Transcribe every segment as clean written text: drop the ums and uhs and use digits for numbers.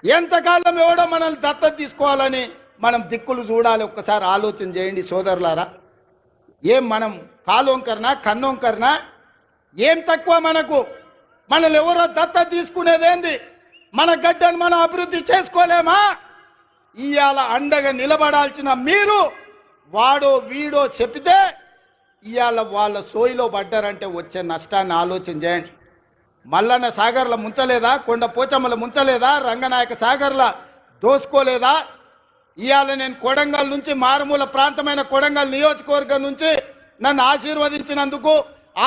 ఎంతకాలం ఎవడో మనల్ని దత్తత తీసుకోవాలని మనం దిక్కులు చూడాలి. ఒక్కసారి ఆలోచన చేయండి సోదరులారా. ఏం మనం కాలోంకరనా కన్నోంకరనా? ఏం తక్కువ మనకు? మనల్ని ఎవరో దత్తత తీసుకునేదేంది? మన గడ్డను మనం అభివృద్ధి చేసుకోలేమా? ఇవాళ అండగా నిలబడాల్సిన మీరు వాడో వీడో చెప్తే ఇవాళ వాళ్ళ సోయిలో పడ్డారంటే వచ్చే నష్టాన్ని ఆలోచన చేయండి. మల్లన్న సాగర్ల ముంచలేదా? కొండ పోచమ్మల ముంచలేదా? రంగనాయక సాగర్ల దోసుకోలేదా? ఇవాళ నేను కొడంగల్ నుంచి, మారుమూల ప్రాంతమైన కొడంగల్ నియోజకవర్గం నుంచి నన్ను ఆశీర్వదించినందుకు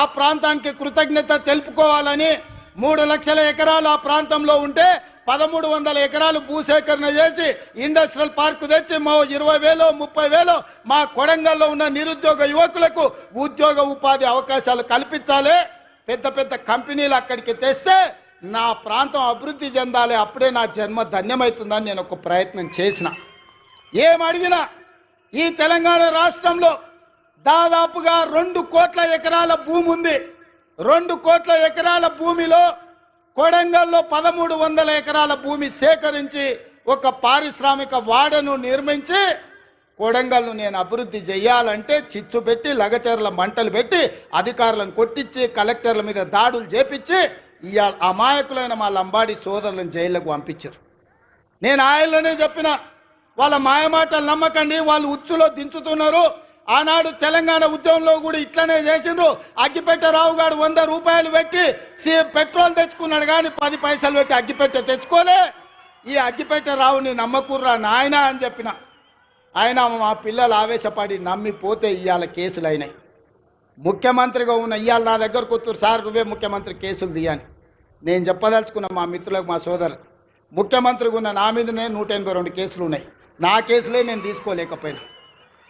ఆ ప్రాంతానికి కృతజ్ఞత తెలుపుకోవాలని 3 లక్షల ఎకరాలు ఆ ప్రాంతంలో ఉంటే 1300 ఎకరాలు భూసేకరణ చేసి ఇండస్ట్రియల్ పార్క్ తెచ్చి మా 20,000 30,000 మా కొడంగల్లో ఉన్న నిరుద్యోగ యువకులకు ఉద్యోగ ఉపాధి అవకాశాలు కల్పించాలి. పెద్ద పెద్ద కంపెనీలు అక్కడికి తెస్తే నా ప్రాంతం అభివృద్ధి చెందాలి. అప్పుడే నా జన్మ ధన్యమవుతుందని నేను ఒక ప్రయత్నం చేసిన. ఏమడిగినా ఈ తెలంగాణ రాష్ట్రంలో దాదాపుగా 2 కోట్ల ఎకరాల భూమి ఉంది. 2 కోట్ల ఎకరాల భూమిలో కొడంగల్లో 1300 ఎకరాల భూమి సేకరించి ఒక పారిశ్రామిక వాడను నిర్మించి కొడంగల్ను నేను అభివృద్ధి చేయాలంటే చిచ్చు పెట్టి లగచర్ల మంటలు పెట్టి అధికారులను కొట్టించి కలెక్టర్ల మీద దాడులు చేపించి ఇవాళ అమాయకులైన మా లంబాడి సోదరులను జైళ్ళకు పంపించారు. నేను ఆయనలోనే చెప్పిన, వాళ్ళ మాయమాటలు నమ్మకండి, వాళ్ళు ఉచ్చులో దించుతున్నారు. ఆనాడు తెలంగాణ ఉద్యమంలో కూడా ఇట్లనే చేసిండ్రు. అగ్గిపెట్టె రావు గారు 100 రూపాయలు పెట్టి పెట్రోల్ తెచ్చుకున్నాడు, కానీ 10 పైసలు పెట్టి అగ్గిపెట్టె తెచ్చుకోలే. ఈ అగ్గిపెట్టె రావుని నమ్మకుర్రా నాయన అని చెప్పిన. ఆయన మా పిల్లలు ఆవేశపడి నమ్మిపోతే ఇవాళ కేసులు అయినాయి. ముఖ్యమంత్రిగా ఉన్న ఇవాళ నా దగ్గరకు వస్తారు, సార్ నువ్వే ముఖ్యమంత్రి కేసులు తీయని. నేను చెప్పదలుచుకున్న మా మిత్రులకు, మా సోదరు, ముఖ్యమంత్రిగా ఉన్న నా మీదనే 182 కేసులు ఉన్నాయి. నా కేసులే నేను తీసుకోలేకపోయినా.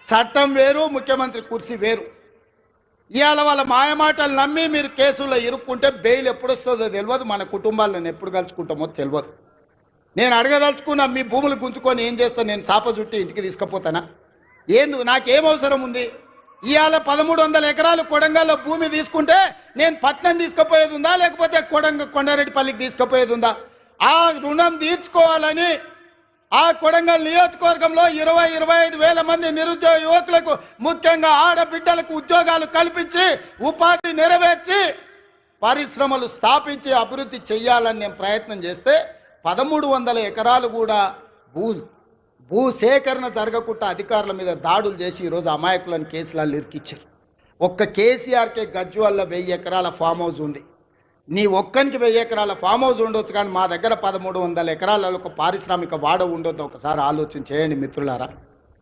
చట్టం వేరు, ముఖ్యమంత్రి కుర్చీ వేరు. ఇవాళ వాళ్ళ మాయమాటలు నమ్మి మీరు కేసుల్లో ఇరుక్కుంటే బెయిల్ ఎప్పుడు వస్తుందో తెలియదు, మన కుటుంబాలను ఎప్పుడు కలుసుకుంటామో తెలియదు. నేను అడగదలుచుకున్నా, మీ భూములు గుంజుకొని ఏం చేస్తాను? నేను సాప చుట్టి ఇంటికి తీసుకుపోతానా? నాకేం అవసరం ఉంది? ఇవాళ 1300 ఎకరాలు కొడంగల్లో భూమి తీసుకుంటే నేను పట్నం తీసుకుపోయేది ఉందా, లేకపోతే కొండారెడ్డిపల్లికి తీసుకుపోయేది ఉందా? ఆ రుణం తీర్చుకోవాలని ఆ కొడంగల్ నియోజకవర్గంలో 20-25 వేల మంది నిరుద్యోగ యువకులకు, ముఖ్యంగా ఆడబిడ్డలకు ఉద్యోగాలు కల్పించి ఉపాధి నెరవేర్చి పరిశ్రమలు స్థాపించి అభివృద్ధి చేయాలని నేను ప్రయత్నం చేస్తే 1300 ఎకరాలు కూడా భూసేకరణ జరగకుండా అధికారుల మీద దాడులు చేసి ఈరోజు అమాయకులను కేసులలో ఇరికిచ్చారు. ఒక్క కేసీఆర్కే గజ్వాల్లో 1000 ఎకరాల ఫామ్ హౌస్ ఉంది. నీ ఒక్కనికి 1000 ఎకరాల ఫామ్ హౌస్ ఉండొచ్చు, కానీ మా దగ్గర 1300 ఎకరాలలో ఒక పారిశ్రామిక వాడ ఉండొద్దు. ఒకసారి ఆలోచన చేయండి మిత్రులారా.